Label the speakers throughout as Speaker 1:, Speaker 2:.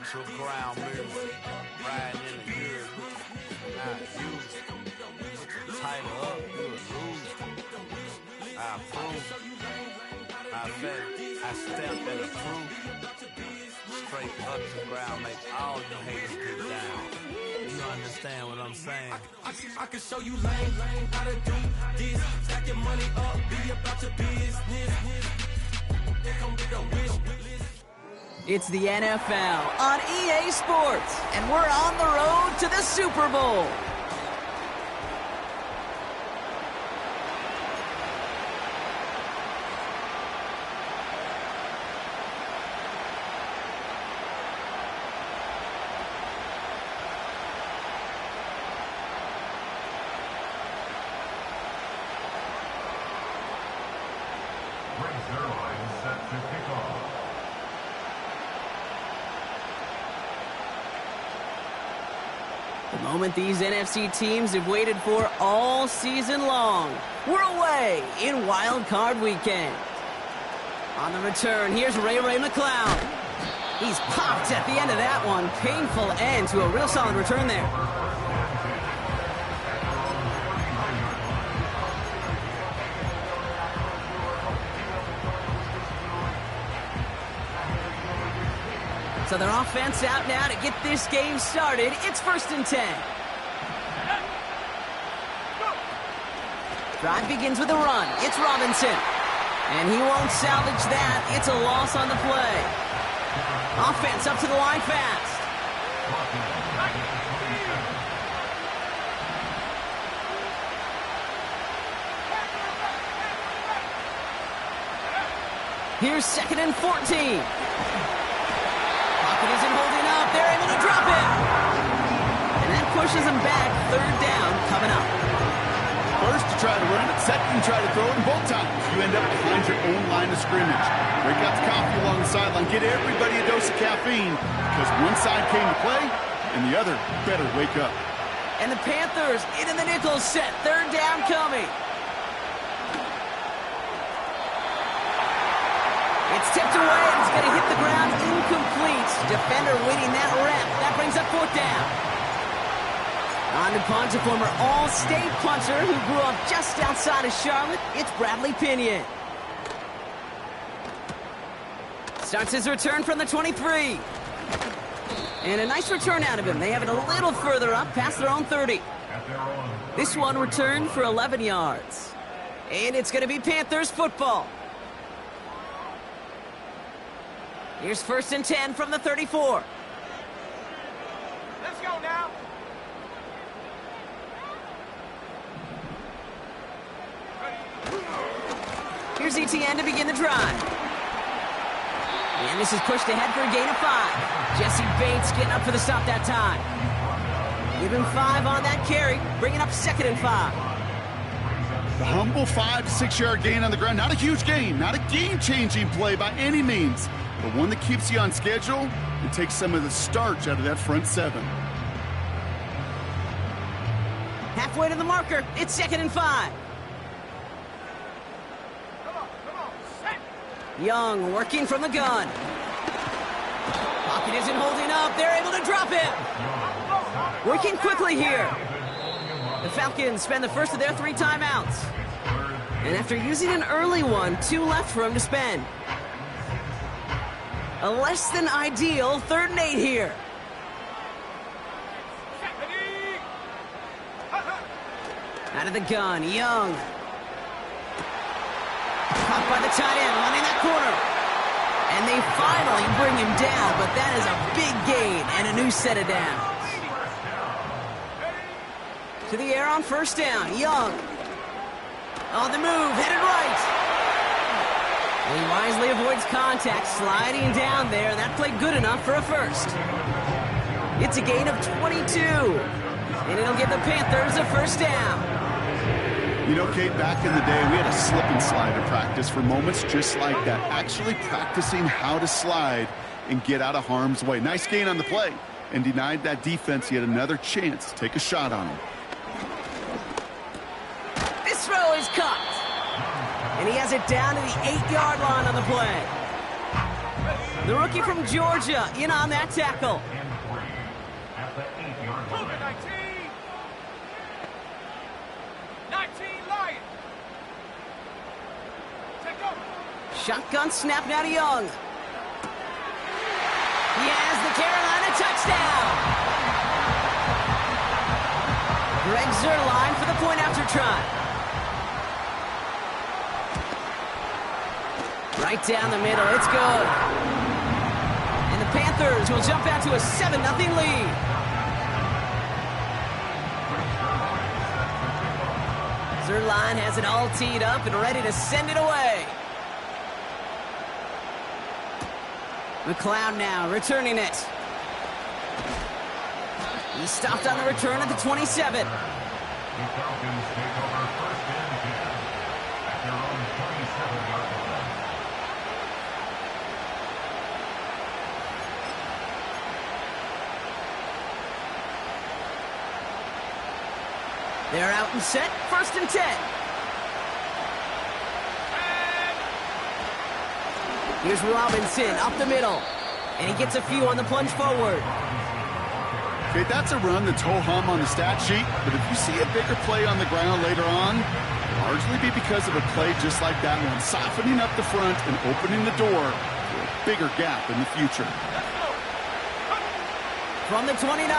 Speaker 1: Ultra ground music, riding in the years, not used. Tighter up, you'll lose. I approve. I bet I step in the proof. Straight ultra ground, make all you haters get down. You understand what I'm saying?
Speaker 2: I can show you lame, how to do this. Stack your money up, be about your business. They come with a wish list.
Speaker 3: It's the NFL on EA Sports, and we're on the road to the Super Bowl. The moment these NFC teams have waited for all season long. We're away in Wild Card Weekend. On the return, here's Ray McLeod. He's popped at the end of that one. Painful end to a real solid return there. So their offense out now to get this game started. It's 1st and 10. Drive begins with a run. It's Robinson. And he won't salvage that. It's a loss on the play. Offense up to the line fast. Here's 2nd and 14. Isn't holding up. They're able to drop it. And that pushes them back. 3rd down coming up.
Speaker 4: First to try to run it, second to try to throw it, and both times you end up behind your own line of scrimmage. Break out the coffee along the sideline. Get everybody a dose of caffeine because one side came to play and the other better wake up.
Speaker 3: And the Panthers into the nickel set. 3rd down coming. It's tipped away, and it's going to hit the ground incomplete. Defender waiting that rep. That brings up 4th down. On to punt, a former All-State punter who grew up just outside of Charlotte. It's Bradley Pinion. Starts his return from the 23. And a nice return out of him. They have it a little further up, past their own 30. This one returned for 11 yards. And it's going to be Panthers football. Here's 1st and 10 from the 34.
Speaker 2: Let's go now.
Speaker 3: Here's ETN to begin the drive. And this is pushed ahead for a gain of 5. Jesse Bates getting up for the stop that time. Give him 5 on that carry, bringing up 2nd and 5.
Speaker 4: The humble 5 to 6 yard gain on the ground. Not a huge gain, not a game-changing play by any means, but one that keeps you on schedule and takes some of the starch out of that front 7.
Speaker 3: Halfway to the marker, it's 2nd and 5. Young working from the gun. Pocket isn't holding up. They're able to drop it. Working quickly here. The Falcons spend the first of their 3 timeouts. And after using an early one, 2 left for them to spend. A less than ideal 3rd and 8 here. Out of the gun, Young. Caught by the tight end, running that corner. And they finally bring him down, but that is a big gain and a new set of downs. To the air on 1st down, Young. On the move, headed right. And he wisely avoids contact, sliding down there. That played good enough for a first. It's a gain of 22. And it'll give the Panthers a 1st down.
Speaker 4: You know, Kate, back in the day, we had a slip and slide to practice for moments just like that. Actually practicing how to slide and get out of harm's way. Nice gain on the play and denied that defense yet another chance to take a shot on him.
Speaker 3: This throw is caught. And he has it down to the 8-yard line on the play. The rookie from Georgia in on that tackle.
Speaker 2: At the 8-yard line. 19 Lions. Take over.
Speaker 3: Shotgun snap now to Young. He has the Carolina touchdown. Greg Zuerlein for the point after try. Right down the middle, it's good. And the Panthers will jump out to a 7-0 lead. Zuerlein has it all teed up and ready to send it away. McLeod now returning it. He stopped on the return at the 27.
Speaker 2: The Falcons take over first and 10 at their own 27-yard line.
Speaker 3: They're out and set, first and 10. Here's Robinson up the middle. And he gets a few on the plunge forward.
Speaker 4: Okay, that's a run that's ho-hum on the stat sheet, but if you see a bigger play on the ground later on, it'll largely be because of a play just like that one, softening up the front and opening the door for a bigger gap in the future.
Speaker 3: From the 29.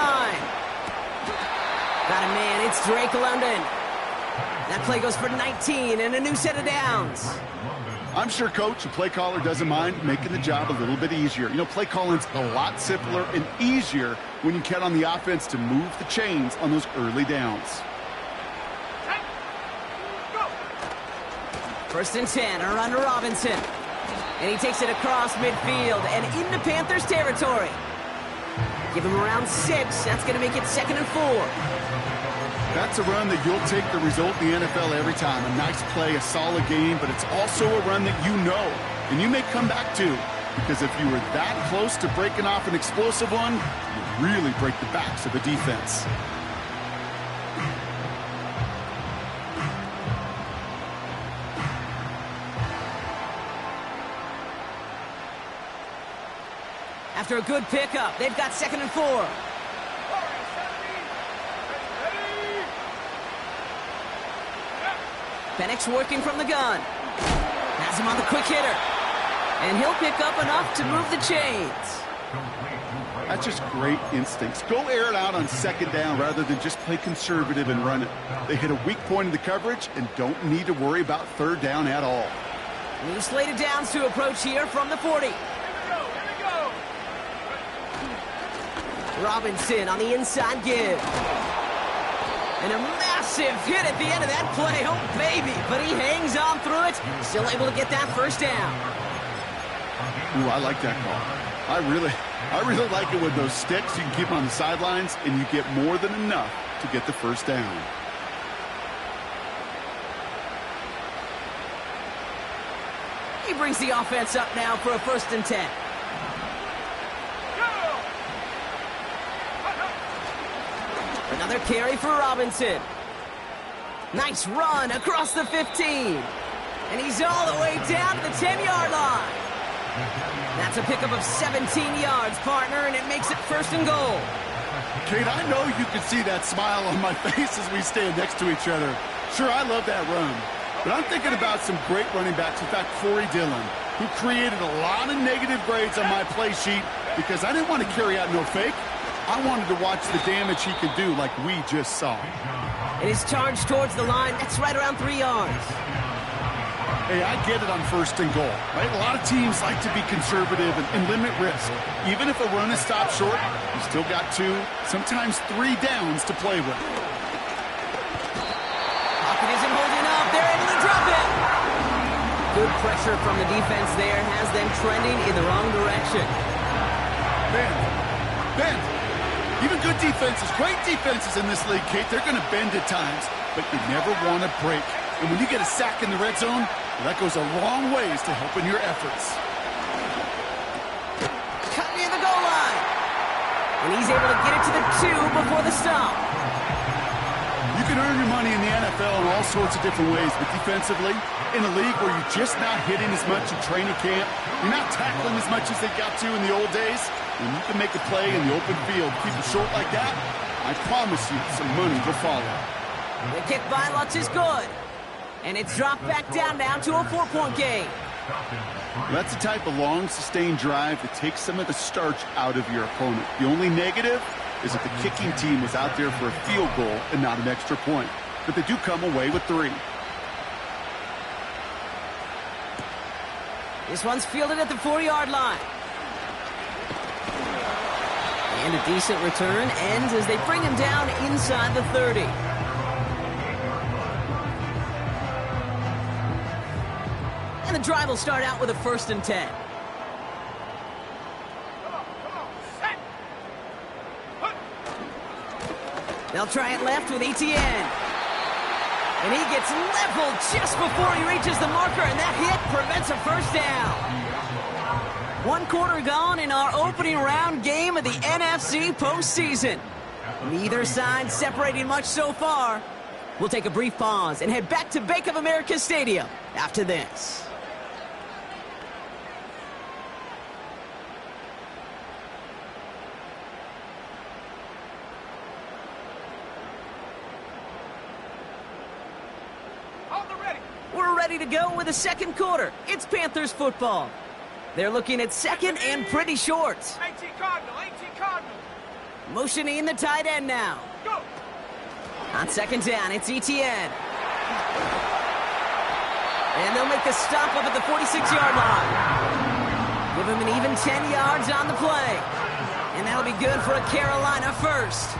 Speaker 3: Got a man, it's Drake London. That play goes for 19 and a new set of downs.
Speaker 4: I'm sure Coach, the play caller, doesn't mind making the job a little bit easier. You know, play calling's a lot simpler and easier when you count on the offense to move the chains on those early downs.
Speaker 3: First and 10, a run to Robinson. And he takes it across midfield and into Panthers territory. Give him around 6. That's going to make it 2nd and 4.
Speaker 4: That's a run that you'll take the result in the NFL every time. A nice play, a solid game, but it's also a run that you know and you may come back to, because if you were that close to breaking off an explosive one, you really break the backs of the defense.
Speaker 3: After a good pickup, they've got 2nd and 4. Penix working from the gun. Has him on the quick hitter. And he'll pick up enough to move the chains.
Speaker 4: That's just great instincts. Go air it out on 2nd down rather than just play conservative and run it. They hit a weak point in the coverage and don't need to worry about 3rd down at all.
Speaker 3: New slated downs to approach here from the 40.
Speaker 2: Here we go.
Speaker 3: Robinson on the inside give. And a massive hit at the end of that play. Oh, baby. But he hangs on through it. Still able to get that 1st down.
Speaker 4: Ooh, I like that call. I really like it with those sticks. You can keep them on the sidelines, and you get more than enough to get the 1st down.
Speaker 3: He brings the offense up now for a 1st and 10. Another carry for Robinson. Nice run across the 15. And he's all the way down to the 10-yard line. That's a pickup of 17 yards, partner, and it makes it 1st and goal.
Speaker 4: Kate, I know you can see that smile on my face as we stand next to each other. Sure, I love that run. But I'm thinking about some great running backs. In fact, Corey Dillon, who created a lot of negative grades on my play sheet because I didn't want to carry out no fake. I wanted to watch the damage he could do like we just saw.
Speaker 3: It is charged towards the line. That's right around 3 yards.
Speaker 4: Hey, I get it on 1st and goal, right? A lot of teams like to be conservative and limit risk. Even if a run is stopped short, you still got 2, sometimes 3 downs to play with.
Speaker 3: Pocket isn't holding up. They're able to drop it. Good pressure from the defense there has them trending in the wrong direction.
Speaker 4: Ben. Even good defenses, great defenses in this league, Kate, they're going to bend at times, but you never want to break. And when you get a sack in the red zone, well, that goes a long ways to helping your efforts.
Speaker 3: Cut near the goal line. And he's able to get it to the 2 before the stop.
Speaker 4: You can earn your money money in the NFL in all sorts of different ways, but defensively, in a league where you're just not hitting as much in training camp, you're not tackling as much as they got to in the old days, and you can make a play in the open field, keep it short like that, I promise you some money will follow.
Speaker 3: The kick by Lutz is good. And it's dropped back down now to a 4-point game.
Speaker 4: That's the type of long, sustained drive that takes some of the starch out of your opponent. The only negative is that the kicking team was out there for a field goal and not an extra point. But they do come away with 3.
Speaker 3: This one's fielded at the 4-yard line. And a decent return ends as they bring him down inside the 30. And the drive will start out with a 1st and 10. They'll try it left with Etienne. And he gets leveled just before he reaches the marker, and that hit prevents a 1st down. 1 quarter gone in our opening round game of the NFC postseason. Neither side separating much so far. We'll take a brief pause and head back to Bank of America Stadium after this. We're ready to go with the 2nd quarter. It's Panthers football. They're looking at 2nd and pretty short.
Speaker 2: 18 Cardinal.
Speaker 3: Motioning the tight end now.
Speaker 2: Go.
Speaker 3: On 2nd down, it's Etienne. And they'll make the stop up at the 46-yard line. Give him an even 10 yards on the play. And that'll be good for a Carolina 1st.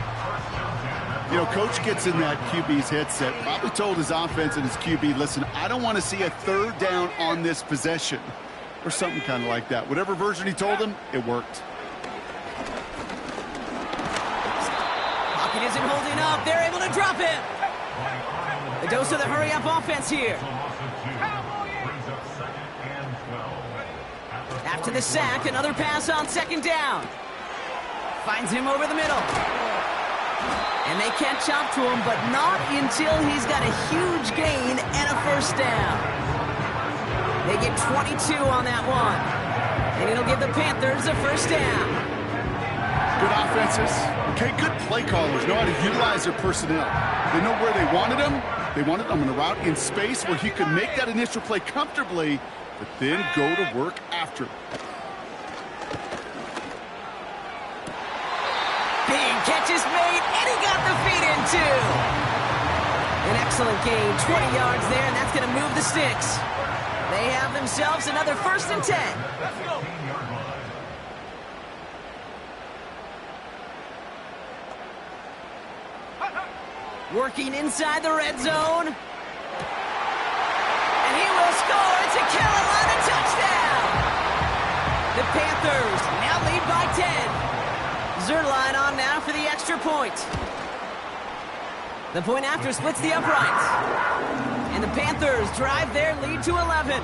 Speaker 4: You know, Coach gets in that QB's headset, probably told his offense and his QB, listen, I don't want to see a 3rd down on this possession. Or something kind of like that. Whatever version he told him, it worked.
Speaker 3: Pocket isn't holding up. They're able to drop him. A dose of the hurry-up offense here. After the sack, another pass on 2nd down. Finds him over the middle. And they can't chop to him, but not until he's got a huge gain and a 1st down. They get 22 on that one. And it'll give the Panthers a 1st down.
Speaker 4: Good offenses. Okay, good play callers know how to utilize their personnel. They know where they wanted him. They wanted him on a route in space where he could make that initial play comfortably, but then go to work after.
Speaker 3: Big catch is made, and he got the feet in too. An excellent gain, 20 yards there, and that's going to move the sticks. They have themselves another 1st and 10.
Speaker 2: Let's go.
Speaker 3: Working inside the red zone. And he will score. It's a Carolina touchdown. The Panthers now lead by 10. Zerline on now for the extra point. The point after splits the uprights. And the Panthers drive their lead to 11.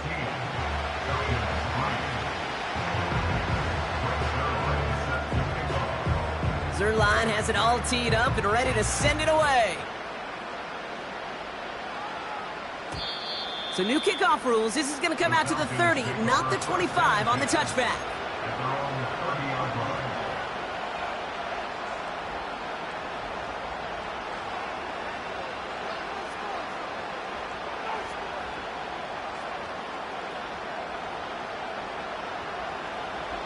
Speaker 3: Zerline has it all teed up and ready to send it away. So new kickoff rules. This is going to come out to the 30, not the 25 on the touchback.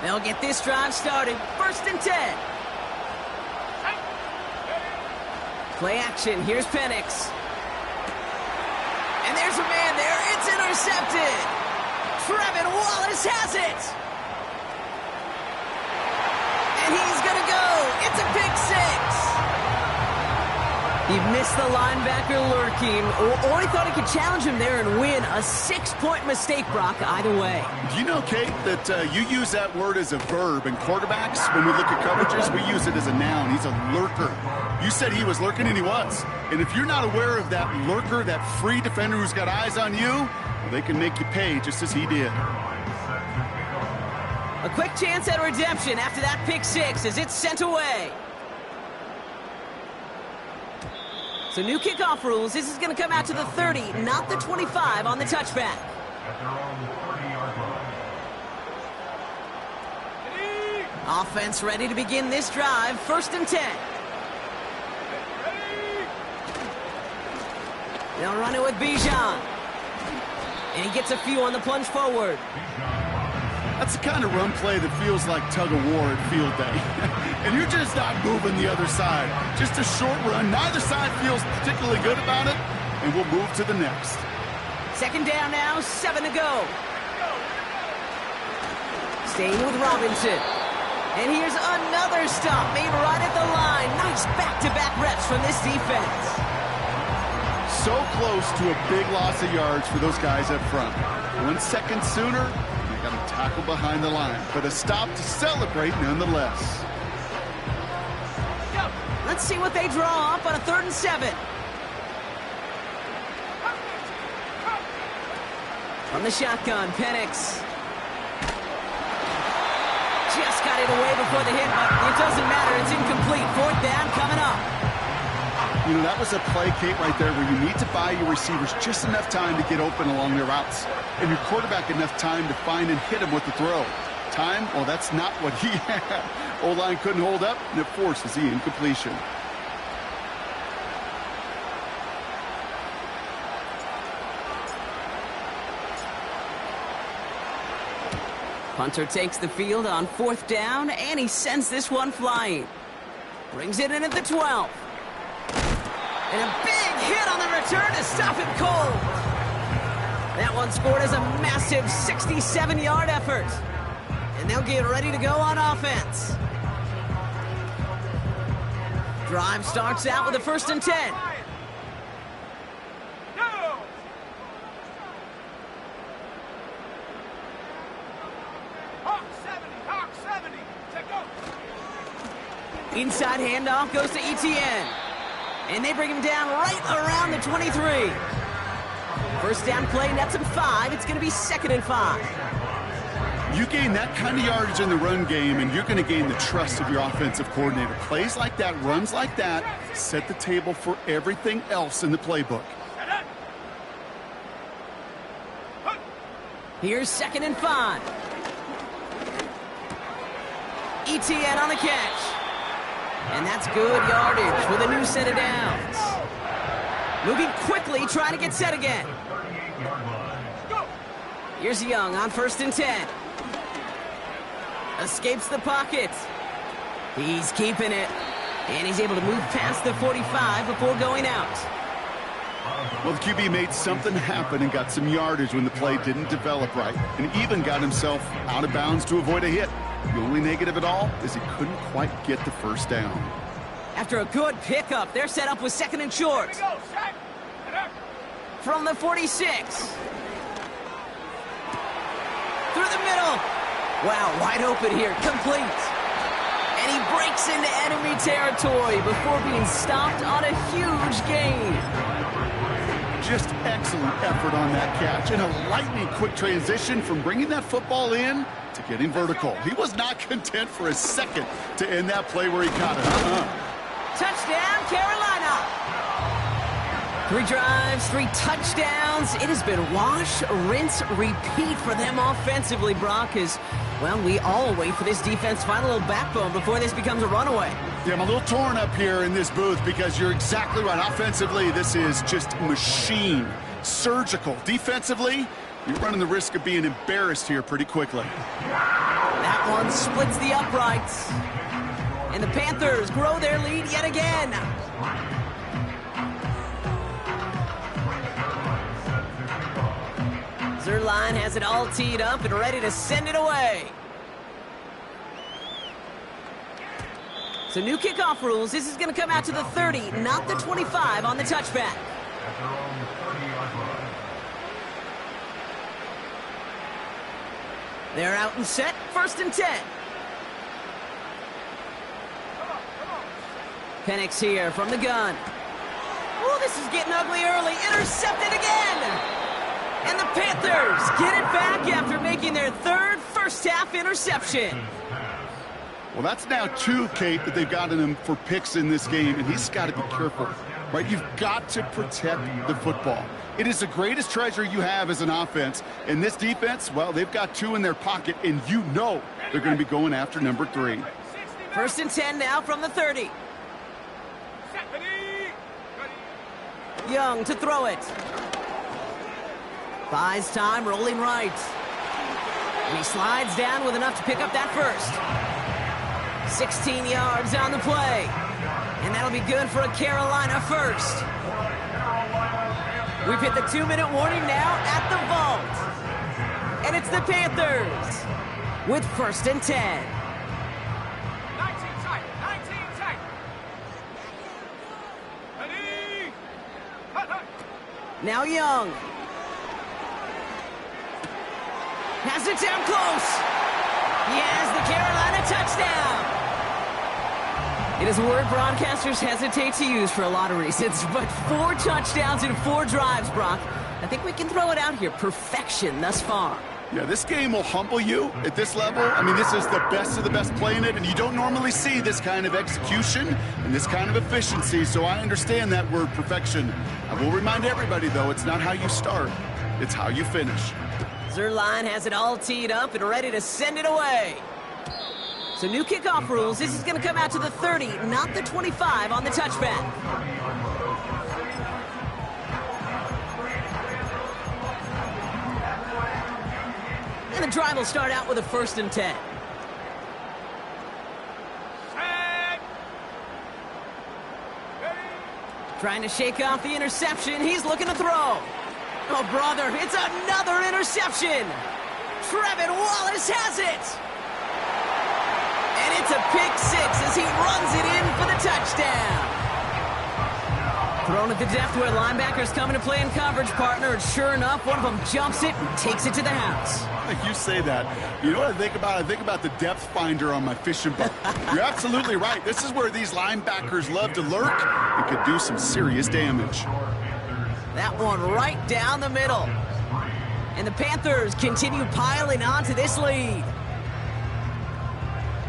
Speaker 3: They'll get this drive started. 1st and 10. Play action. Here's Penix. And there's a man there. It's intercepted. Trevin Wallace has it. And he's going to go. It's a pick 6. He missed the linebacker lurking, or he thought he could challenge him there and win. A 6-point mistake, Brock, either way.
Speaker 4: Do you know, Kate, that you use that word as a verb, and quarterbacks, when we look at coverages, we use it as a noun. He's a lurker. You said he was lurking, and he was. And if you're not aware of that lurker, that free defender who's got eyes on you, well, they can make you pay just as he did.
Speaker 3: A quick chance at redemption after that pick 6 as it's sent away. So new kickoff rules. This is going to come out to the 30, not the 25 on the touchback. Offense ready to begin this drive. 1st and 10. They'll run it with Bijan. And he gets a few on the plunge forward.
Speaker 4: That's the kind of run play that feels like tug-of-war at field day. And you're just not moving the other side. Just a short run. Neither side feels particularly good about it. And we'll move to the next.
Speaker 3: 2nd down now, 7 to go. Staying with Robinson. And here's another stop made right at the line. Nice back-to-back reps from this defense.
Speaker 4: So close to a big loss of yards for those guys up front. 1 second sooner, they got a tackle behind the line. But a stop to celebrate nonetheless.
Speaker 3: Let's see what they draw up on a 3rd and 7. From the shotgun, Penix. Just got it away before the hit, but it doesn't matter. It's incomplete. 4th down coming up.
Speaker 4: You know, that was a play, Kate, right there where you need to buy your receivers just enough time to get open along their routes. And your quarterback enough time to find and hit him with the throw. Time? Well, that's not what he had. O-line couldn't hold up, and it forces the incompletion.
Speaker 3: Punter takes the field on 4th down, and he sends this one flying. Brings it in at the 12. And a big hit on the return to stop it cold. That one scored as a massive 67-yard effort. And they'll get ready to go on offense. Drive starts out with a 1st and 10. Inside handoff goes to Etienne. And they bring him down right around the 23. 1st down play, nets him 5. It's going to be 2nd and 5.
Speaker 4: You gain that kind of yardage in the run game, and you're going to gain the trust of your offensive coordinator. Plays like that, runs like that, set the table for everything else in the playbook.
Speaker 3: Here's 2nd and 5. Etienne on the catch. And that's good yardage with a new set of downs. Moving quickly, trying to get set again. Here's Young on 1st and 10. Escapes the pocket. He's keeping it. And he's able to move past the 45 before going out.
Speaker 4: Well, the QB made something happen and got some yardage when the play didn't develop right. And even got himself out of bounds to avoid a hit. The only negative at all is he couldn't quite get the 1st down.
Speaker 3: After a good pickup, they're set up with 2nd and short. From the 46. Through the middle. Wow, wide open here. Complete. And he breaks into enemy territory before being stopped on a huge gain.
Speaker 4: Just excellent effort on that catch. And a lightning quick transition from bringing that football in to getting vertical. He was not content for a second to end that play where he caught it.
Speaker 3: Touchdown, Carolina. 3 drives, 3 touchdowns. It has been wash, rinse, repeat for them offensively, Brock, as, well, we all wait for this defense to find a little backbone before this becomes a runaway.
Speaker 4: Yeah, I'm a little torn up here in this booth because you're exactly right. Offensively, this is just machine. Surgical. Defensively, you're running the risk of being embarrassed here pretty quickly.
Speaker 3: That one splits the uprights. And the Panthers grow their lead yet again. Zerline has it all teed up and ready to send it away. So new kickoff rules. This is going to come out to the 30, not the 25 on the touchback. They're out and set. 1st and 10. Penix here from the gun. Oh, this is getting ugly early. Intercepted again. And the Panthers get it back after making their 3rd first-half interception.
Speaker 4: Well, that's now 2, Kate, that they've gotten him for picks in this game, and he's got to be careful, right? You've got to protect the football. It is the greatest treasure you have as an offense. And this defense, well, they've got 2 in their pocket, and you know they're going to be going after number 3.
Speaker 3: 1st and 10 now from the 30. Young to throw it. Buys time, rolling right. And he slides down with enough to pick up that first. 16 yards on the play. And that'll be good for a Carolina first. We've hit the 2-minute warning now at the vault. And it's the Panthers with 1st and 10.
Speaker 2: 19 tight, 19 tight. Ready?
Speaker 3: Now Young. Has it down close. He has the Carolina touchdown. It is a word broadcasters hesitate to use for a lot of reasons, but 4 touchdowns in 4 drives, Brock. I think we can throw it out here. Perfection thus far.
Speaker 4: Yeah, this game will humble you at this level. I mean, this is the best of the best playing it, and you don't normally see this kind of execution and this kind of efficiency, so I understand that word perfection. I will remind everybody, though, it's not how you start, it's how you finish.
Speaker 3: Zerline has it all teed up and ready to send it away. So new kickoff rules. This is going to come out to the 30, not the 25 on the touchback. And the drive will start out with a 1st and 10. Trying to shake off the interception. He's looking to throw. Oh, brother, it's another interception. Trevin Wallace has it. And it's a pick 6 as he runs it in for the touchdown. Thrown at the depth where linebackers come into play in coverage, partner, and sure enough, one of them jumps it and takes it to the house.
Speaker 4: You say that. You know what I think about? I think about the depth finder on my fishing boat. You're absolutely right. This is where these linebackers love to lurk and could do some serious damage.
Speaker 3: That one right down the middle. And the Panthers continue piling on to this lead.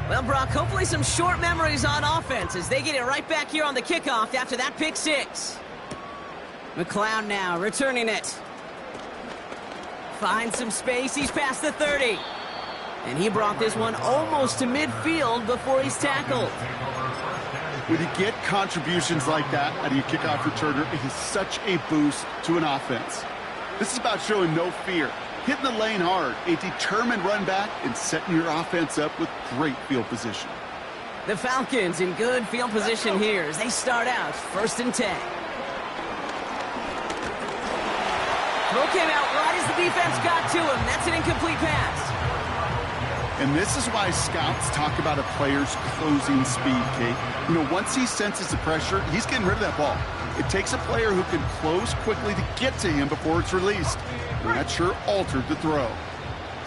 Speaker 3: Well, Brock, hopefully some short memories on offense as they get it right back here on the kickoff after that pick 6. McLeod now returning it. Finds some space. He's past the 30. And he brought this one almost to midfield before he's tackled.
Speaker 4: When you get contributions like that out of your kickoff returner, it is such a boost to an offense. This is about showing no fear, hitting the lane hard, a determined run back, and setting your offense up with great field position.
Speaker 3: The Falcons in good field position here as they start out 1st and 10. Throw came out right as the defense got to him. That's an incomplete pass.
Speaker 4: And this is why scouts talk about a player's closing speed, Kate. You know, once he senses the pressure, he's getting rid of that ball. It takes a player who can close quickly to get to him before it's released. And that sure altered the throw.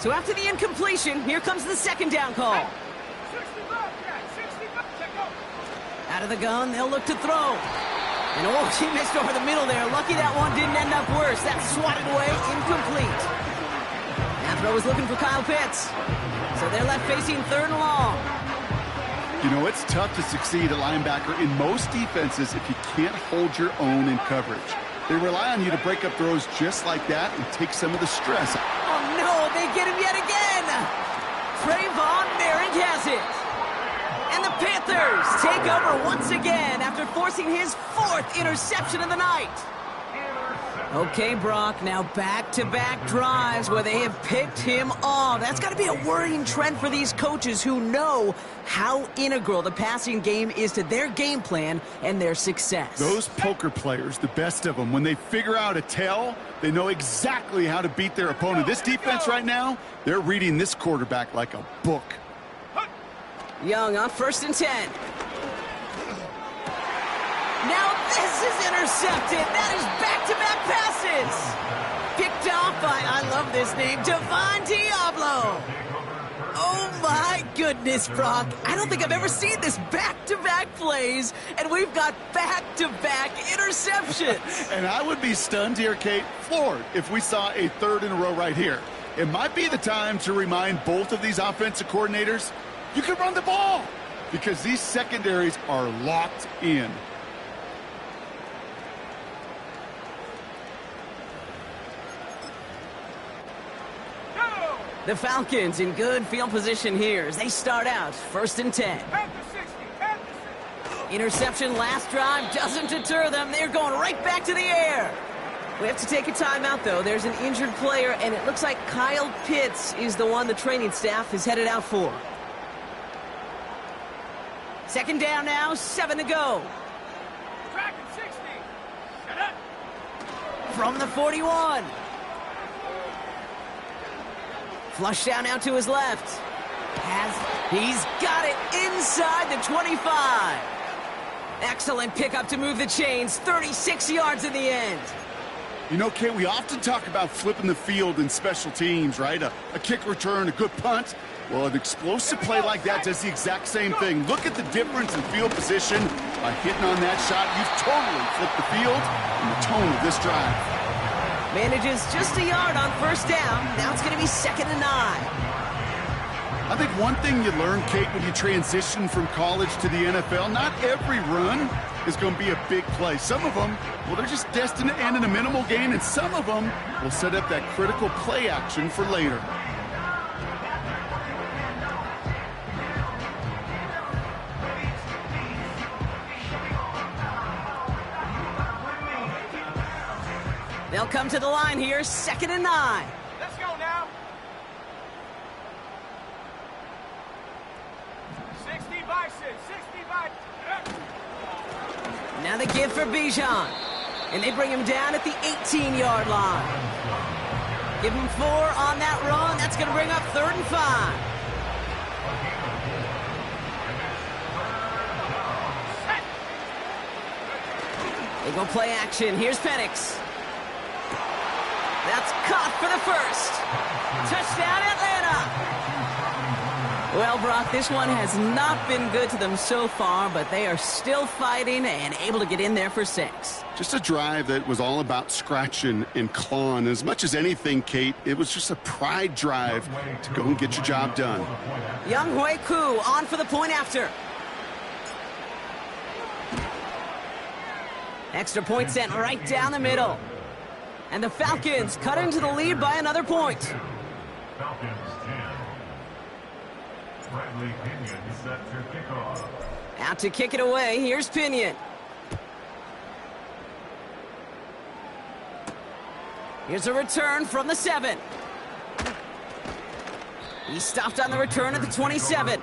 Speaker 3: So after the incompletion, here comes the 2nd down call. Out of the gun, they'll look to throw. And oh, she missed over the middle there. Lucky that one didn't end up worse. That's swatted away, incomplete. That throw was looking for Kyle Pitts. So they're left facing 3rd and long.
Speaker 4: You know, it's tough to succeed at linebacker in most defenses if you can't hold your own in coverage. They rely on you to break up throws just like that and take some of the stress.
Speaker 3: Oh, no, they get him yet again. Trayvon Merrick has it. And the Panthers take over once again after forcing his 4th interception of the night. Okay, Brock, now back-to-back drives where they have picked him off. That's got to be a worrying trend for these coaches who know how integral the passing game is to their game plan and their success.
Speaker 4: Those poker players, the best of them, when they figure out a tell, they know exactly how to beat their opponent. This defense right now, they're reading this quarterback like a book.
Speaker 3: Young on 1st and 10. Now this is intercepted. That is back-to-back passes. Picked off by, I love this name, Devon Diablo. Oh my goodness, Brock. I don't think I've ever seen this back-to-back plays, and we've got back-to-back interceptions.
Speaker 4: And I would be stunned here, Kate, floored, if we saw a 3rd in a row right here. It might be the time to remind both of these offensive coordinators, you can run the ball because these secondaries are locked in.
Speaker 3: The Falcons in good field position here as they start out 1st and 10. Interception last drive doesn't deter them. They're going right back to the air. We have to take a timeout, though. There's an injured player, and it looks like Kyle Pitts is the one the training staff is headed out for. 2nd down now, 7 to go. From the 41. Flush down out to his left. He's got it inside the 25. Excellent pickup to move the chains. 36 yards in the end.
Speaker 4: You know, Kate, we often talk about flipping the field in special teams, right? A kick return, a good punt. Well, an explosive play like that does the exact same thing. Look at the difference in field position. By hitting on that shot, you've totally flipped the field and the tone of this drive.
Speaker 3: Manages just a yard on 1st down. Now it's going to be 2nd and 9.
Speaker 4: I think one thing you learn, Kate, when you transition from college to the NFL, not every run is going to be a big play. Some of them, well, they're just destined to end in a minimal gain, and some of them will set up that critical play action for later.
Speaker 3: They'll come to the line here, 2nd and 9.
Speaker 2: Let's go now. 60 by 6, 60 by...
Speaker 3: Now the give for Bijan. And they bring him down at the 18-yard line. Give him 4 on that run. That's going to bring up 3rd and 5. They go play action. Here's Penix. That's caught for the 1st. Touchdown, Atlanta. Well, Brock, this one has not been good to them so far, but they are still fighting and able to get in there for 6.
Speaker 4: Just a drive that was all about scratching and clawing. As much as anything, Kate, it was just a pride drive to go and get your job done.
Speaker 3: Young Hui Koo on for the point after. Extra point sent right down the middle. And the Falcons cut into the lead by another point.
Speaker 5: Falcons 10. Bradley Pinion set to kick off.
Speaker 3: Out to kick it away. Here's Pinion. Here's a return from the 7. He stopped on the return at the 27.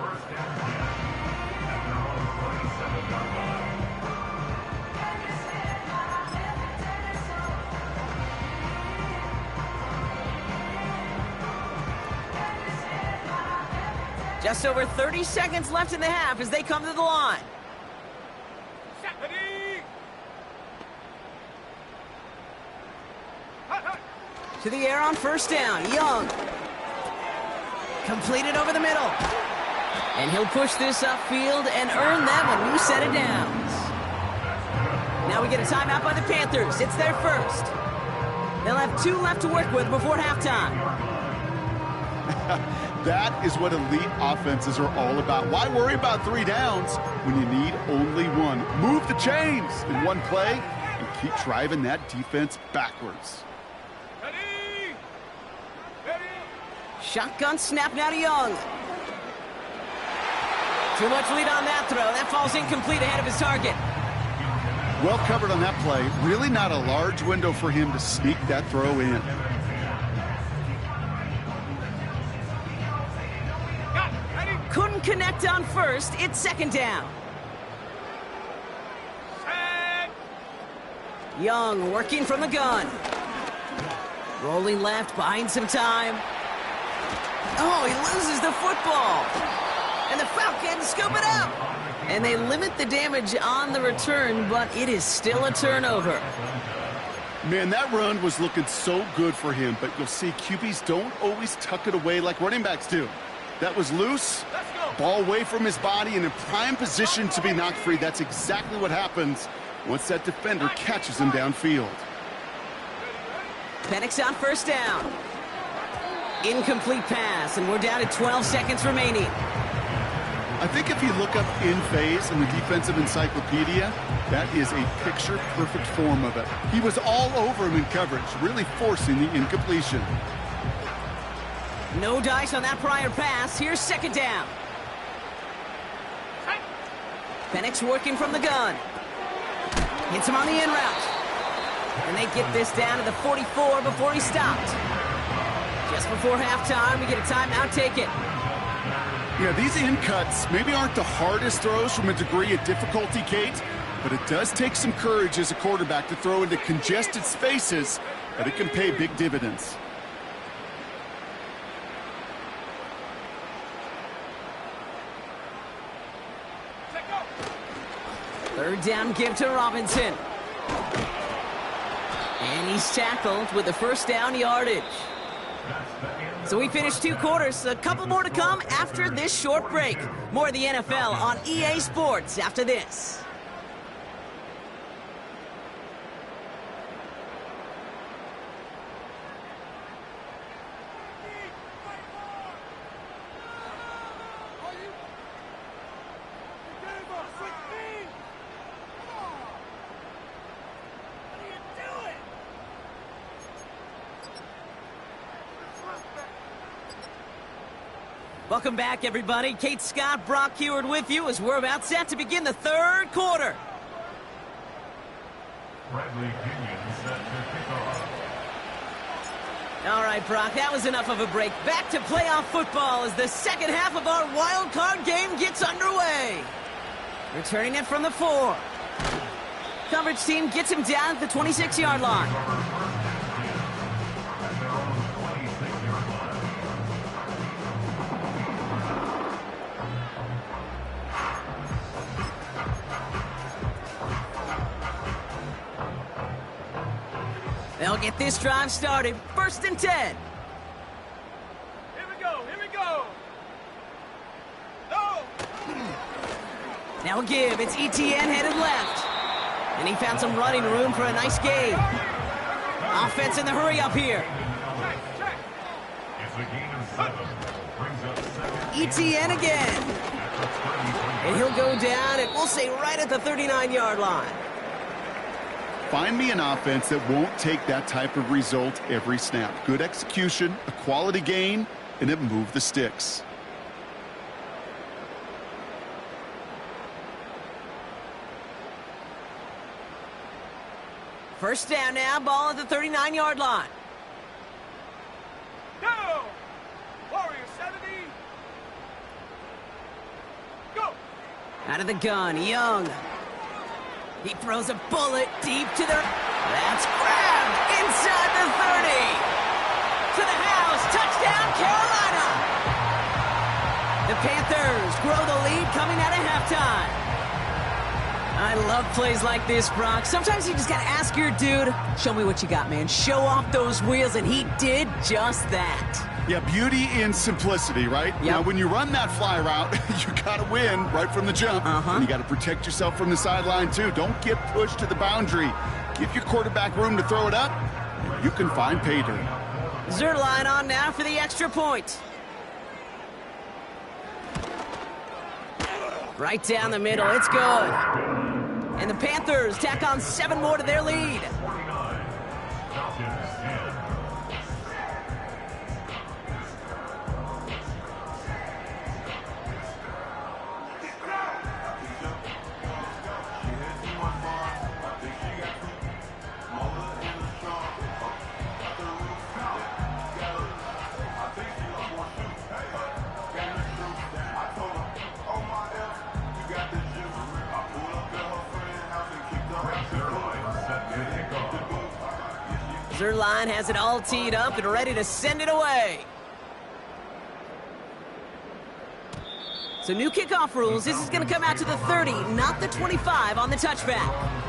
Speaker 3: Just over 30 seconds left in the half as they come to the line. To the air on 1st down. Young. Completed over the middle. And he'll push this upfield and earn them a new set of downs. Now we get a timeout by the Panthers. It's their 1st. They'll have 2 left to work with before halftime.
Speaker 4: That is what elite offenses are all about. Why worry about 3 downs when you need only 1? Move the chains in one play and keep driving that defense backwards.
Speaker 2: Ready?
Speaker 3: Shotgun snap now to Young. Too much lead on that throw. That falls incomplete ahead of his target.
Speaker 4: Well covered on that play. Really not a large window for him to sneak that throw in.
Speaker 3: Couldn't connect on 1st. It's 2nd down. Young working from the gun. Rolling left, buying some time. Oh, he loses the football. And the Falcons scoop it up. And they limit the damage on the return, but it is still a turnover.
Speaker 4: Man, that run was looking so good for him, but you'll see QBs don't always tuck it away like running backs do. That was loose, ball away from his body and in prime position to be knocked free. That's exactly what happens once that defender catches him downfield.
Speaker 3: Penix on 1st down. Incomplete pass, and we're down to 12 seconds remaining.
Speaker 4: I think if you look up in phase in the defensive encyclopedia, that is a picture-perfect form of it. He was all over him in coverage, really forcing the incompletion.
Speaker 3: No dice on that prior pass. Here's second down. Penix working from the gun. Hits him on the in route. And they get this down to the 44 before he stopped. Just before halftime, we get a timeout taken.
Speaker 4: Yeah, these in cuts maybe aren't the hardest throws from a degree of difficulty, Kate, but it does take some courage as a quarterback to throw into congested spaces, but it can pay big dividends.
Speaker 3: Third down give to Robinson. And he's tackled with the first down yardage. So we finished 2 quarters. A couple more to come after this short break. More of the NFL on EA Sports after this. Welcome back, everybody. Kate Scott, Brock Heward with you as we're about set to begin the third quarter.
Speaker 5: Bradley Pinion set to kickoff.
Speaker 3: All right, Brock, that was enough of a break. Back to playoff football as the second half of our wild card game gets underway. Returning it from the 4. Coverage team gets him down at the 26-yard line. They'll get this drive started. 1st and 10.
Speaker 2: Here we go, here we go. No!
Speaker 3: Now a give. It's ETN headed left. And he found some running room for a nice gain. Offense in the hurry up here.
Speaker 2: Check.
Speaker 5: It's a gain of 7. Brings up 7.
Speaker 3: ETN again. And he'll go down, and we'll say right at the 39-yard line.
Speaker 4: Find me an offense that won't take that type of result every snap. Good execution, a quality gain, and it moved the sticks.
Speaker 3: First down now, ball at the 39-yard line.
Speaker 2: Go! Warrior 70. Go!
Speaker 3: Out of the gun, Young. He throws a bullet deep to the... That's grabbed inside the 30. To the house, touchdown, Carolina. The Panthers grow the lead coming out of halftime. I love plays like this, Brock. Sometimes you just got to ask your dude, show me what you got, man. Show off those wheels, and he did just that.
Speaker 4: Yeah, beauty in simplicity, right?
Speaker 3: Yep.
Speaker 4: Now, when you run that fly route, you got to win right from the jump. And you got to protect yourself from the sideline, too. Don't get pushed to the boundary. Give your quarterback room to throw it up, and you can find pay dirt.
Speaker 3: Zerline on now for the extra point. Right down the middle, it's good. And the Panthers tack on 7 more to their lead.
Speaker 5: 49. Falcons 10.
Speaker 3: Zerline has it all teed up and ready to send it away. So new kickoff rules. This is going to come out to the 30, not the 25 on the touchback.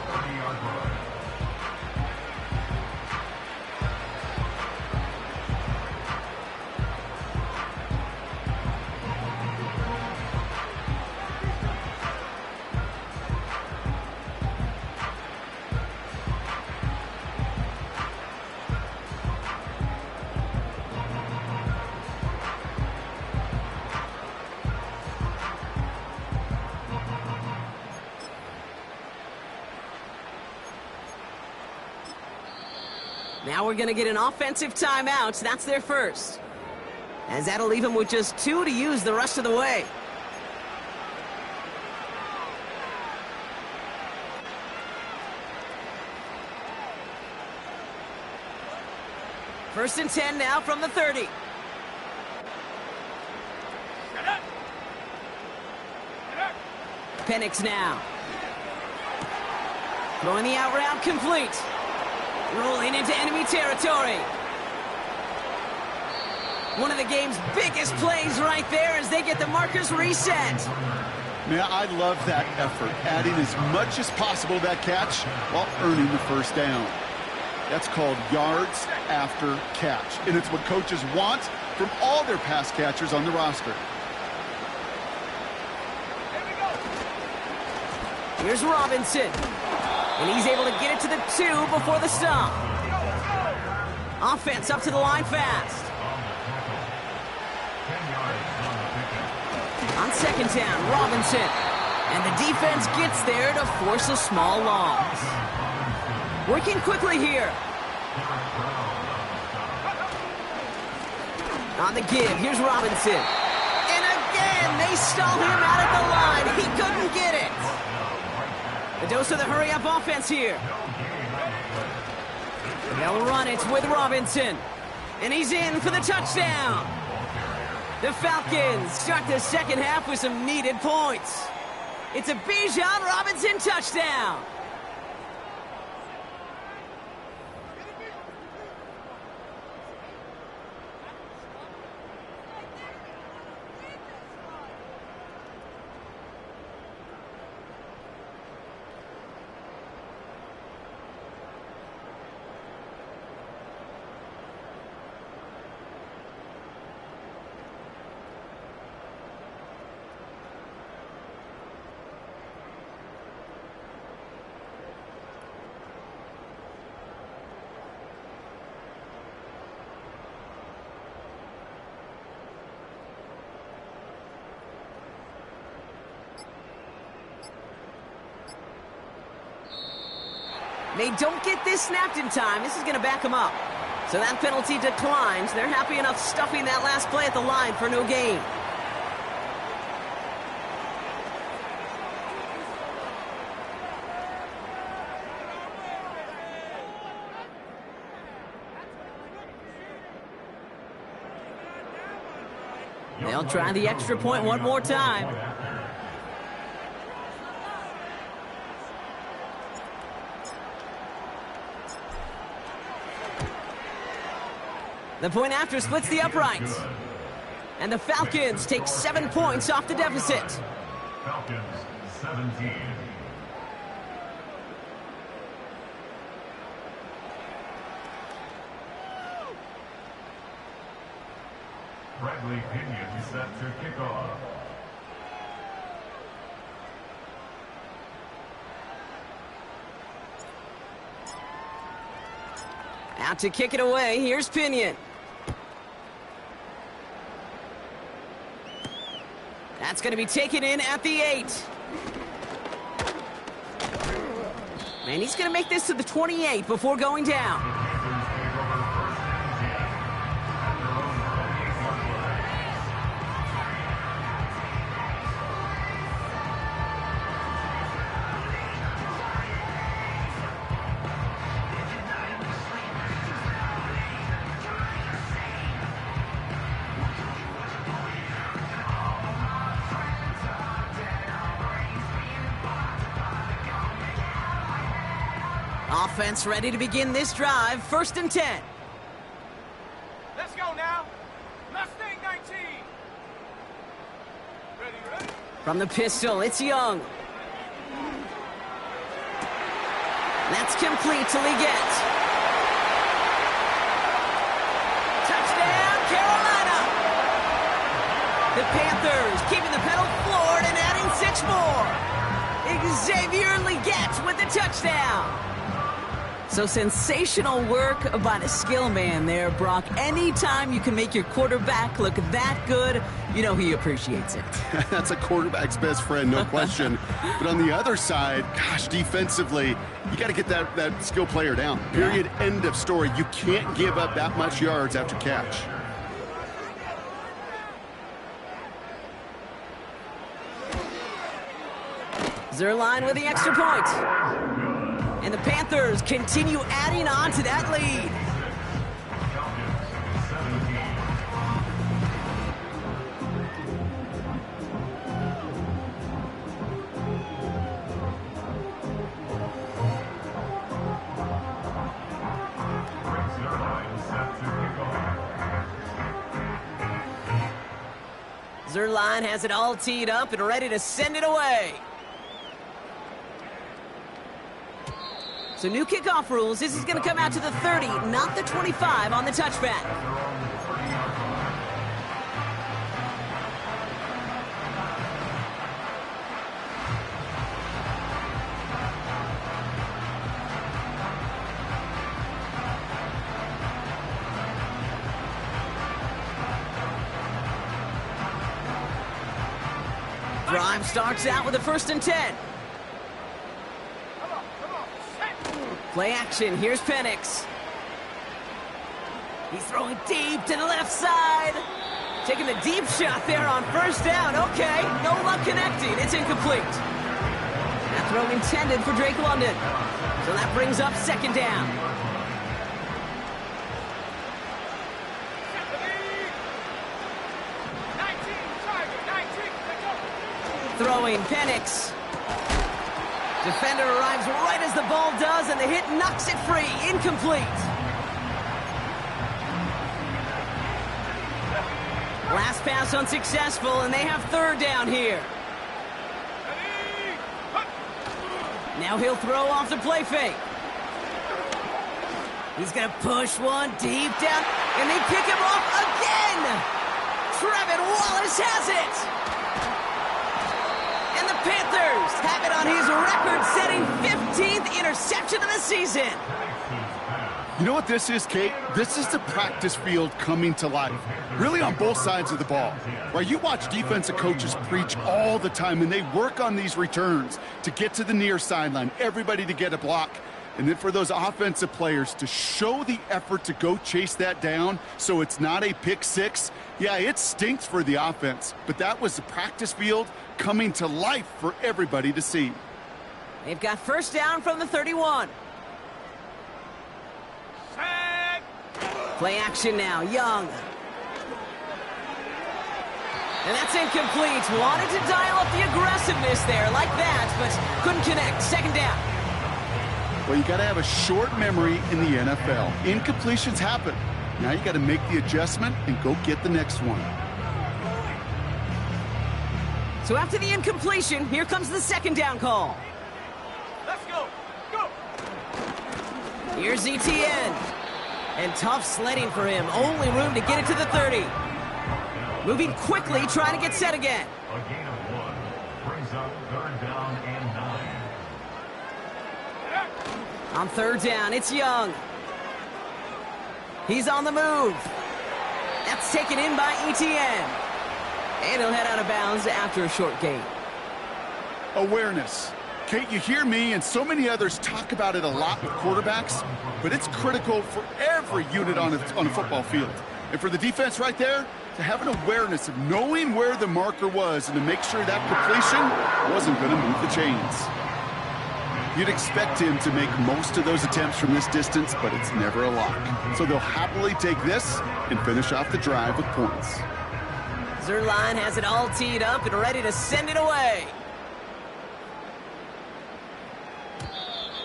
Speaker 3: Now we're going to get an offensive timeout. That's their first. As that'll leave them with just 2 to use the rest of the way. First and 10 now from the 30. Penix now. Throwing the out route complete. Rolling into enemy territory. One of the game's biggest plays right there as they get the markers reset.
Speaker 4: Man, I love that effort, adding as much as possible to that catch while earning the first down. That's called yards after catch, and it's what coaches want from all their pass catchers on the roster.
Speaker 3: Here's Robinson, and he's able to get it to the 2 before the stop. Offense up to the line fast. On second down, Robinson, and the defense gets there to force a small loss. Working quickly here. On the give, here's Robinson. And again, they stall him out at the line. He couldn't get it. A dose of the hurry-up offense here. They'll run it with Robinson. And he's in for the touchdown. The Falcons start the second half with some needed points. It's a Bijan Robinson touchdown. They don't get this snapped in time. This is going to back them up. So that penalty declines. They're happy enough stuffing that last play at the line for no gain. They'll try the extra point one more time. The point after splits the uprights. And the Falcons take 7 points off the deficit.
Speaker 5: Falcons 17. Bradley Pinion set to kick off.
Speaker 3: Out to kick it away, here's Pinion. That's going to be taken in at the 8. And he's going to make this to the 28 before going down. Offense ready to begin this drive. First and 10.
Speaker 6: Let's go now. Mustang 19. Ready.
Speaker 3: From the pistol, it's Young. That's complete to Leggett. Touchdown, Carolina. The Panthers keeping the pedal floored and adding 6 more. Xavier Leggett with the touchdown. So sensational work by the skill man there, Brock. Anytime you can make your quarterback look that good, you know he appreciates it.
Speaker 4: That's a quarterback's best friend, no question. But on the other side, gosh, defensively, you got to get that skill player down. Period.
Speaker 3: Yeah.
Speaker 4: End of story. You can't give up that much yards after catch.
Speaker 3: Zerline with the extra point. And the Panthers continue adding on to that lead. Zerline has it all teed up and ready to send it away. So new kickoff rules. This is going to come out to the 30, not the 25 on the touchback. Drive starts out with a 1st and 10. Play action, here's Penix. He's throwing deep to the left side. Taking the deep shot there on 1st down. Okay, no luck connecting, it's incomplete. That throw intended for Drake London. So that brings up 2nd down. Throwing Penix. Defender arrives right as the ball does, and the hit knocks it free. Incomplete. Last pass unsuccessful, and they have 3rd down here. Now he'll throw off the play fake. He's going to push one deep down, and they pick him off again. Trevin Wallace has it. And the Panthers have it on his record-setting 15th interception of the season.
Speaker 4: You know what this is, Kate? This is the practice field coming to life, really on both sides of the ball. Right? You watch defensive coaches preach all the time, and they work on these returns to get to the near sideline, everybody to get a block. And then for those offensive players to show the effort to go chase that down so it's not a pick six. Yeah, it stinks for the offense, but that was the practice field coming to life for everybody to see.
Speaker 3: They've got 1st down from the 31. Play action now, Young. And that's incomplete. Wanted to dial up the aggressiveness there like that, but couldn't connect. 2nd down.
Speaker 4: Well, you got to have a short memory in the NFL. Incompletions happen. Now you got to make the adjustment and go get the next one.
Speaker 3: So after the incompletion, here comes the 2nd down call.
Speaker 6: Let's go. Go.
Speaker 3: Here's ETN. And tough sledding for him. Only room to get it to the 30. Moving quickly, trying to get set again.
Speaker 5: A gain of 1 brings up 3rd down and 9.
Speaker 3: On 3rd down, it's Young. He's on the move. That's taken in by ETN. And he'll head out of bounds after a short gain.
Speaker 4: Awareness. Kate, you hear me and so many others talk about it a lot with quarterbacks, but it's critical for every unit on a football field. And for the defense right there, to have an awareness of knowing where the marker was and to make sure that completion wasn't going to move the chains. You'd expect him to make most of those attempts from this distance, but it's never a lock. So they'll happily take this and finish off the drive with points.
Speaker 3: Zerline has it all teed up and ready to send it away.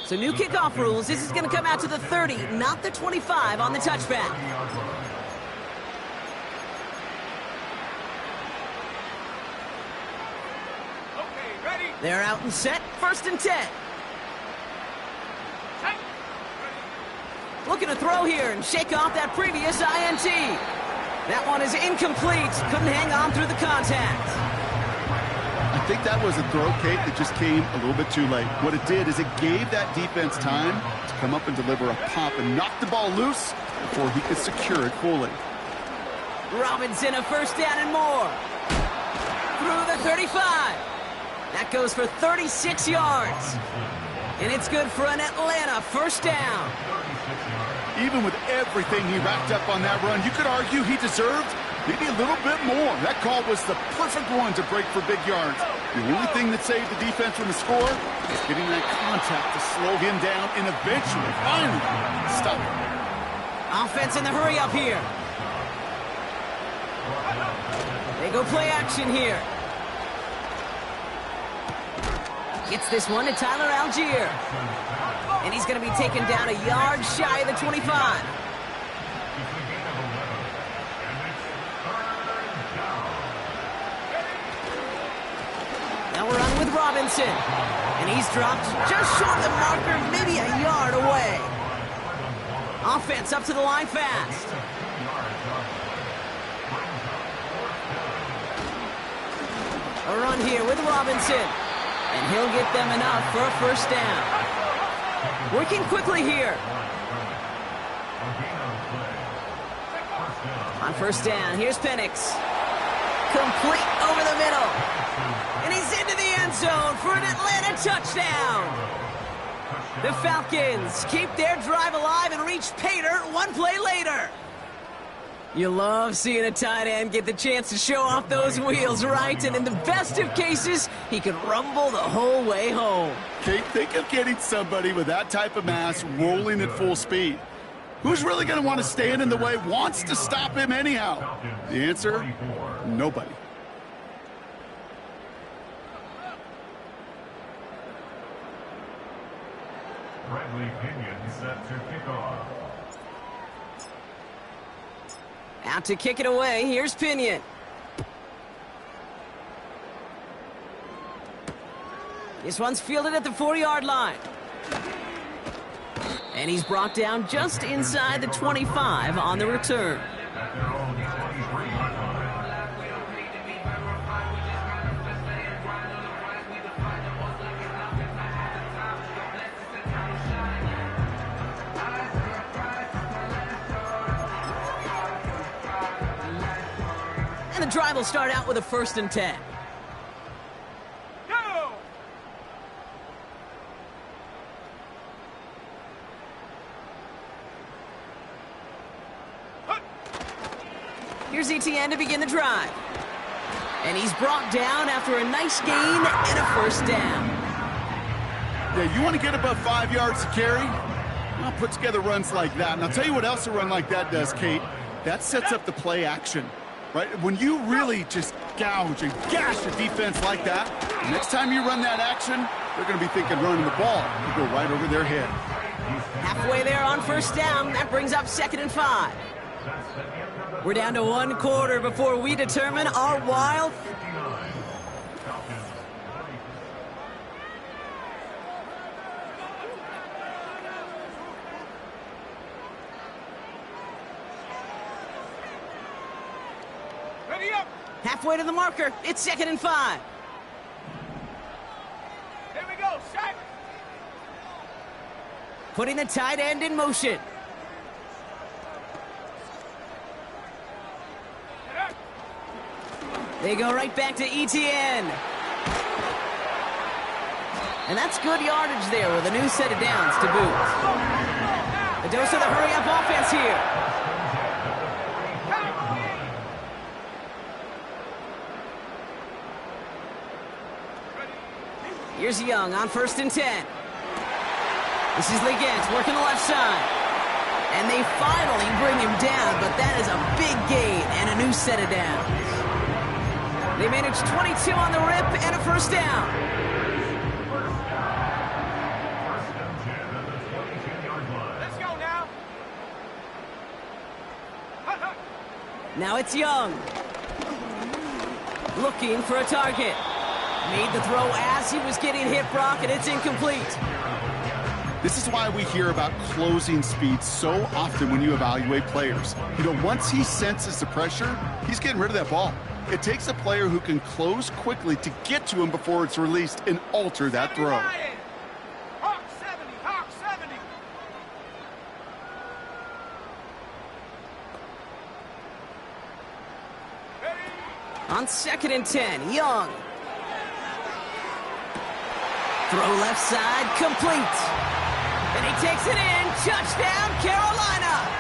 Speaker 3: So new kickoff rules. This is going to come out to the 30, not the 25 on the touchback.
Speaker 6: Okay, ready?
Speaker 3: They're out and set. 1st and 10. Looking to throw here and shake off that previous INT. That one is incomplete. Couldn't hang on through the contact.
Speaker 4: I think that was a throw, Kate, that just came a little bit too late. What it did is it gave that defense time to come up and deliver a pop and knock the ball loose before he could secure it fully.
Speaker 3: Robinson, a first down and more. Through the 35. That goes for 36 yards. And it's good for an Atlanta first down.
Speaker 4: Even with everything he racked up on that run, you could argue he deserved maybe a little bit more. That call was the perfect one to break for big yards. The only thing that saved the defense from the score is getting that contact to slow him down and eventually, finally, stop him.
Speaker 3: Offense in the hurry up here. They go play action here. Gets this one to Tyler Algier. And he's going to be taken down a yard shy of the 25. Now we're on with Robinson. And he's dropped just short of the marker, maybe a yard away. Offense up to the line fast. A run here with Robinson. And he'll get them enough for a first down. Working quickly here. On first down, here's Penix. Complete over the middle. And he's into the end zone for an Atlanta touchdown. The Falcons keep their drive alive and reach pay dirt one play later. You love seeing a tight end get the chance to show off those wheels, right? And in the best of cases, he can rumble the whole way home.
Speaker 4: Kate, think of getting somebody with that type of mass rolling at full speed. Who's really going to want to stand in the way, wants to stop him anyhow? The answer, nobody.
Speaker 5: Bradley Pinion set to kick off.
Speaker 3: Out to kick it away, here's Pinion. This one's fielded at the 4-yard line. And he's brought down just inside the 25 on the return.
Speaker 5: At their own 23-yard line.
Speaker 3: And the drive will start out with a 1st and 10.
Speaker 6: Go!
Speaker 3: Here's ETN to begin the drive. And he's brought down after a nice gain and a first down.
Speaker 4: Yeah, you want to get above 5 yards to carry? Well, put together runs like that. And I'll tell you what else a run like that does, Kate. That sets up the play action. Right? When you really just gouge and gash a defense like that, the next time you run that action, they're going to be thinking running the ball. You go right over their head.
Speaker 3: Halfway there on first down. That brings up 2nd and 5. We're down to 1 quarter before we determine our wild.
Speaker 6: Ready up!
Speaker 3: Halfway to the marker. It's 2nd and 5.
Speaker 6: Here we go, shot!
Speaker 3: Putting the tight end in motion. They go right back to ETN. And that's good yardage there with a new set of downs to boot. A dose of the hurry-up offense here. Here's Young on 1st and 10. This is Legent working the left side. And they finally bring him down, but that is a big gain and a new set of downs. They managed 22 on the rip and a first down.
Speaker 6: Let's go now!
Speaker 3: Now it's Young. Looking for a target. Made the throw as he was getting hit, Brock, and it's incomplete.
Speaker 4: This is why we hear about closing speed so often when you evaluate players. You know, once he senses the pressure, he's getting rid of that ball. It takes a player who can close quickly to get to him before it's released and alter that throw.
Speaker 6: Hawk 70, Hawk 70.
Speaker 3: On 2nd and 10, Young. Throw left side, complete. And he takes it in. Touchdown, Carolina.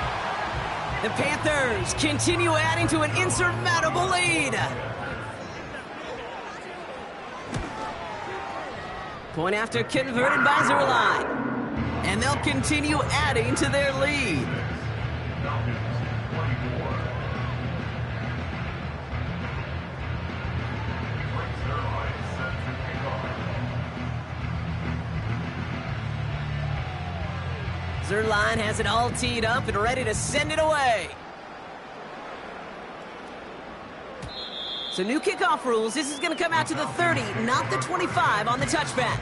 Speaker 3: The Panthers continue adding to an insurmountable lead. Point after converted by Zerline. And they'll continue adding to their lead. Zerline has it all teed up and ready to send it away. So new kickoff rules. This is going to come out to the 30, not the 25 on the touchback.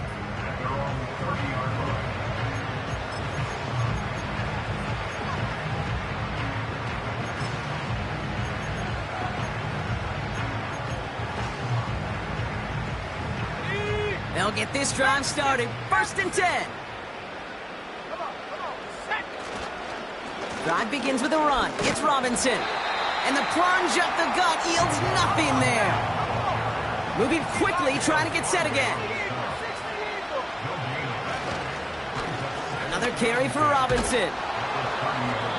Speaker 3: They'll get this drive started. 1st and 10. Drive begins with a run. It's Robinson. And the plunge up the gut yields nothing there. Moving quickly, trying to get set again. Another carry for Robinson.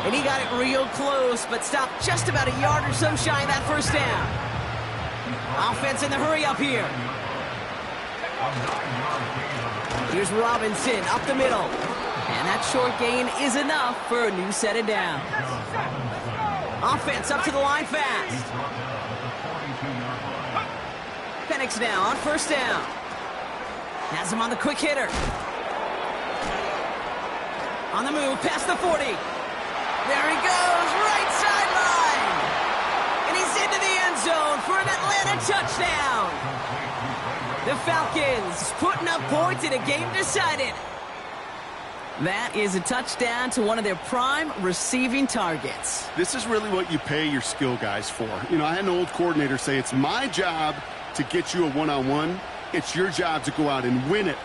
Speaker 3: And he got it real close, but stopped just about a yard or so shy of that 1st down. Offense in the hurry up here. Here's Robinson up the middle. And that short gain is enough for a new set of downs. Offense up to the line fast. Penix now on 1st down. Has him on the quick hitter. On the move, past the 40. There he goes, right sideline. And he's into the end zone for an Atlanta touchdown. The Falcons putting up points in a game decided. That is a touchdown to one of their prime receiving targets. This is really what you pay your skill guys for. You know, I had an old coordinator say, it's my job to get you a one-on-one. It's your job to go out and win it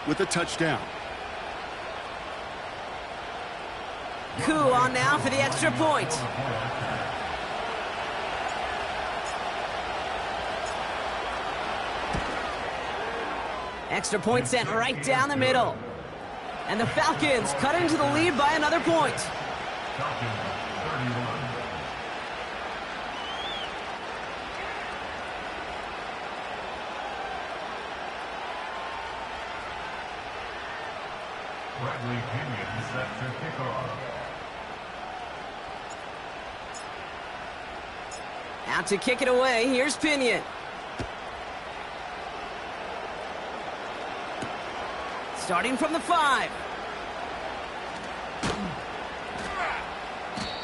Speaker 3: with a touchdown. Coup on now for the extra point. Extra point sent right down the middle. And the Falcons cut into the lead by another point.
Speaker 5: Falcons 31. Bradley Pinion set to kick off.
Speaker 3: Out to kick it away, here's Pinion. Starting from the 5.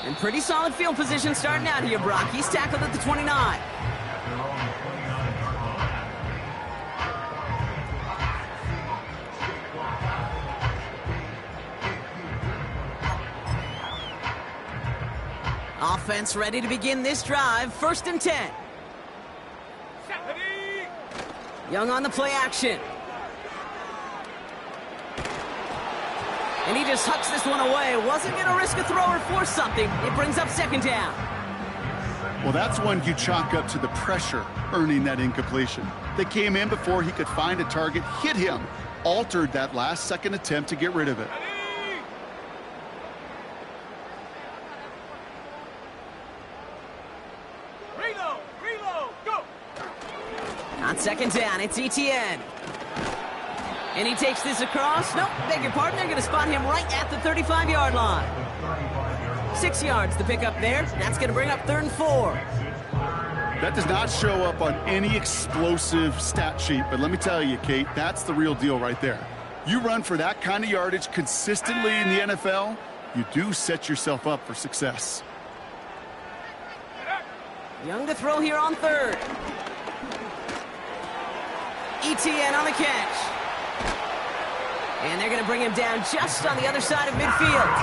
Speaker 3: And pretty solid field position starting out here, Brock. He's tackled at the 29. Offense ready to begin this drive. 1st and 10. Young on the play action. And he just hucks this one away. Wasn't going to risk a throw or force something. It brings up 2nd down. Well, that's one you chalk up to the pressure earning that incompletion. They came in before he could find a target, hit him, altered that last second attempt to get rid of it.
Speaker 6: Reload, go!
Speaker 3: On 2nd down, it's Etienne. And he takes this across. Nope, beg your pardon. They're going to spot him right at the 35-yard line. 6 yards to pick up there. That's going to bring up 3rd and 4.
Speaker 4: That does not show up on any explosive stat sheet, but let me tell you, Kate, that's the real deal right there. You run for that kind of yardage consistently in the NFL, you do set yourself up for success.
Speaker 3: Young to throw here on 3rd. Etienne on the catch. And they're going to bring him down just on the other side of midfield.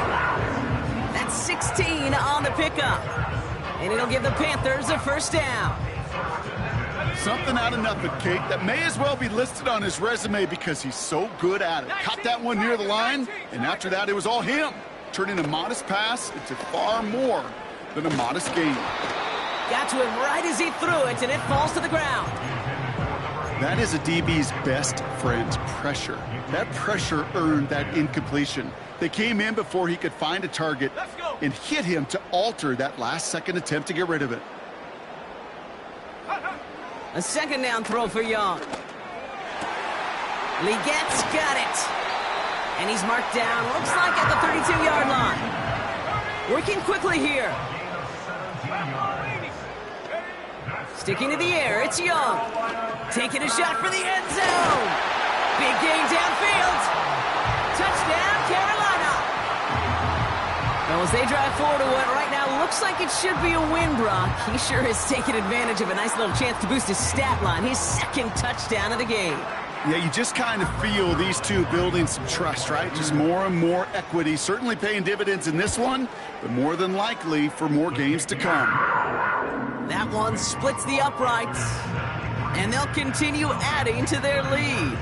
Speaker 3: That's 16 on the pickup. And it'll give the Panthers a 1st down.
Speaker 4: Something out of nothing, Kate, that may as well be listed on his resume because he's so good at it. Caught that one near the line, and after that, it was all him, turning a modest pass into far more than a modest gain.
Speaker 3: Got to him right as he threw it, and it falls to the ground.
Speaker 4: That is a DB's best friend, pressure. That pressure earned that incompletion. They came in before he could find a target and hit him to alter that last-second attempt to get rid of it.
Speaker 3: A second down throw for Young. Legette's got it. And he's marked down, looks like at the 32-yard line. Working quickly here. Sticking to the air, it's Young. Taking a shot for the end zone. Big gain downfield. Touchdown, Carolina. Well, as they drive forward to what right now looks like it should be a win, Brock. He sure has taken advantage of a nice little chance to boost his stat line. His second touchdown of the game.
Speaker 4: Yeah, you just kind of feel these two building some trust, right? Just more and more equity. Certainly paying dividends in this one, but more than likely for more games to come.
Speaker 3: That one splits the uprights, and they'll continue adding to their lead.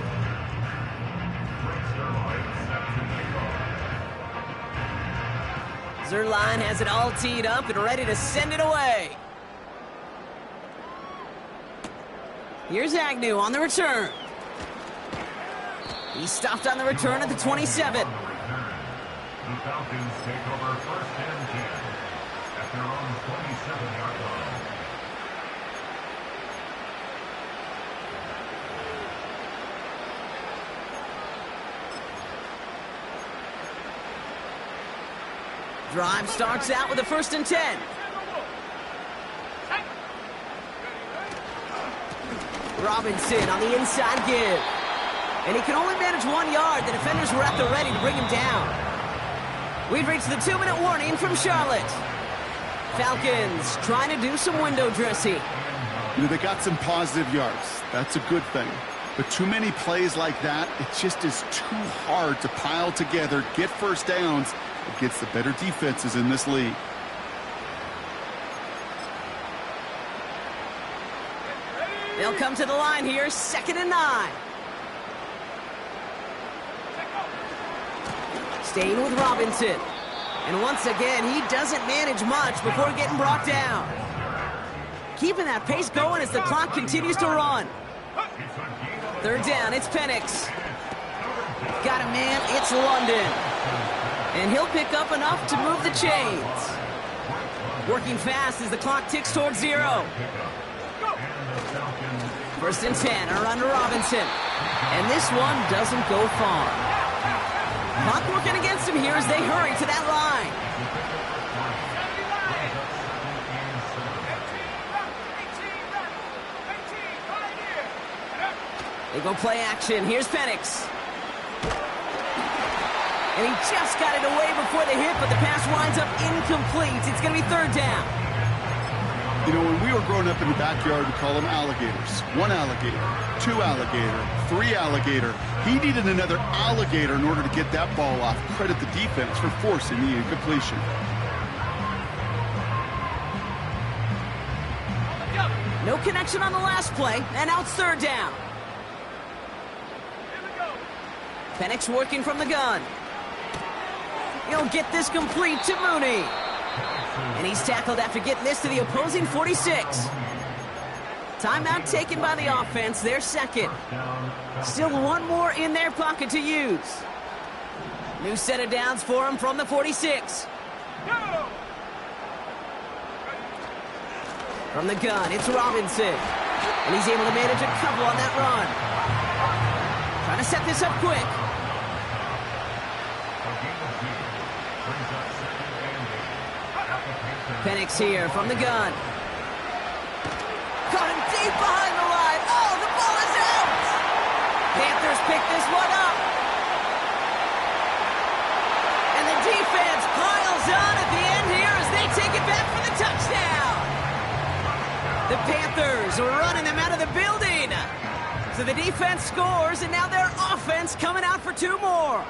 Speaker 3: Zerline has it all teed up and ready to send it away. Here's Agnew on the return. He stopped on the return at the 27.
Speaker 5: The Falcons take over first and 10 at their own 27-yard line.
Speaker 3: Drive starts out with a 1st and 10. Robinson on the inside give. And he can only manage 1 yard. The defenders were at the ready to bring him down. We've reached the 2-minute warning from Charlotte. Falcons trying to do some window dressing.
Speaker 4: You know, they got some positive yards. That's a good thing. But too many plays like that, it just is too hard to pile together, get first downs against the better defenses in this league.
Speaker 3: They'll come to the line here, 2nd and 9. Staying with Robinson. And once again, he doesn't manage much before getting brought down. Keeping that pace going as the clock continues to run. 3rd down, it's Penix. Got a man, it's London. And he'll pick up enough to move the chains. Working fast as the clock ticks towards 0. 1st and 10, a run to Robinson. And this one doesn't go far. Clock working against him here as they hurry to that line. They go play action. Here's Penix. And he just got it away before the hit, but the pass winds up incomplete. It's going to be 3rd down.
Speaker 4: You know, when we were growing up in the backyard, we call them alligators. 1 alligator, 2 alligator, 3 alligator. He needed another alligator in order to get that ball off. Credit the defense for forcing the incompletion.
Speaker 3: No connection on the last play, and now it's 3rd down. Penix working from the gun. He'll get this complete to Mooney. And he's tackled after getting this to the opposing 46. Timeout taken by the offense, their 2nd. Still 1 more in their pocket to use. New set of downs for him from the 46. From the gun, it's Robinson. And he's able to manage a couple on that run. Trying to set this up quick. Penix here from the gun. Caught him deep behind the line. Oh, the ball is out! Panthers pick this one up. And the defense piles on at the end here as they take it back for the touchdown. The Panthers are running them out of the building. So the defense scores, and now their offense coming out for 2 more.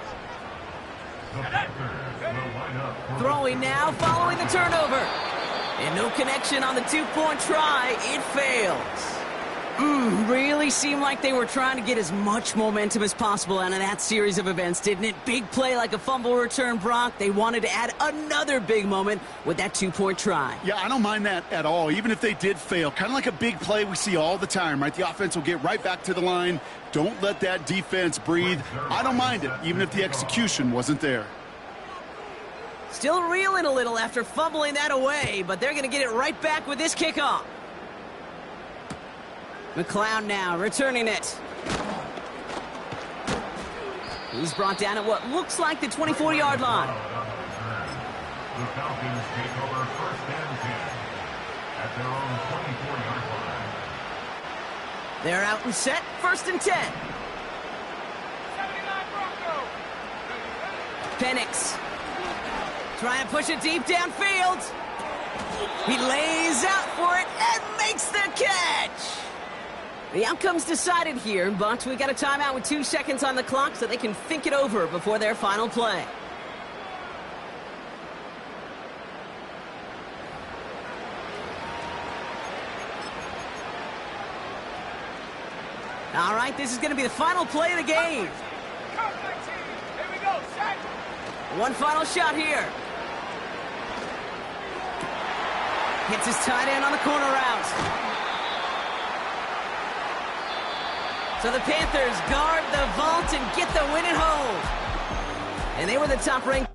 Speaker 3: Throwing now following the turnover. And no connection on the 2-point try. It fails. Really seemed like they were trying to get as much momentum as possible out of that series of events, didn't it? Big play like a fumble return, Brock. They wanted to add another big moment with that 2-point try.
Speaker 4: Yeah, I don't mind that at all, even if they did fail. Kind of like a big play we see all the time, right? The offense will get right back to the line. Don't let that defense breathe. I don't mind it, even if the execution wasn't there.
Speaker 3: Still reeling a little after fumbling that away, but they're going to get it right back with this kickoff. McLeod now returning it. He's brought down at what looks like the 24-yard line.
Speaker 5: The Falcons take over 1st and 10 at their own 24-yard line.
Speaker 3: They're out and set, 1st and 10.
Speaker 6: 79 Bronco.
Speaker 3: Penix trying to push it deep downfield. He lays out for it and makes the catch. The outcome's decided here, but we got a timeout with 2 seconds on the clock so they can think it over before their final play. All right, this is going to be the final play of the game.
Speaker 6: Come 19. Here we go. Set.
Speaker 3: One final shot here. Hits his tight end on the corner route. So the Panthers guard the vault and get the win at home. And they were the top-ranked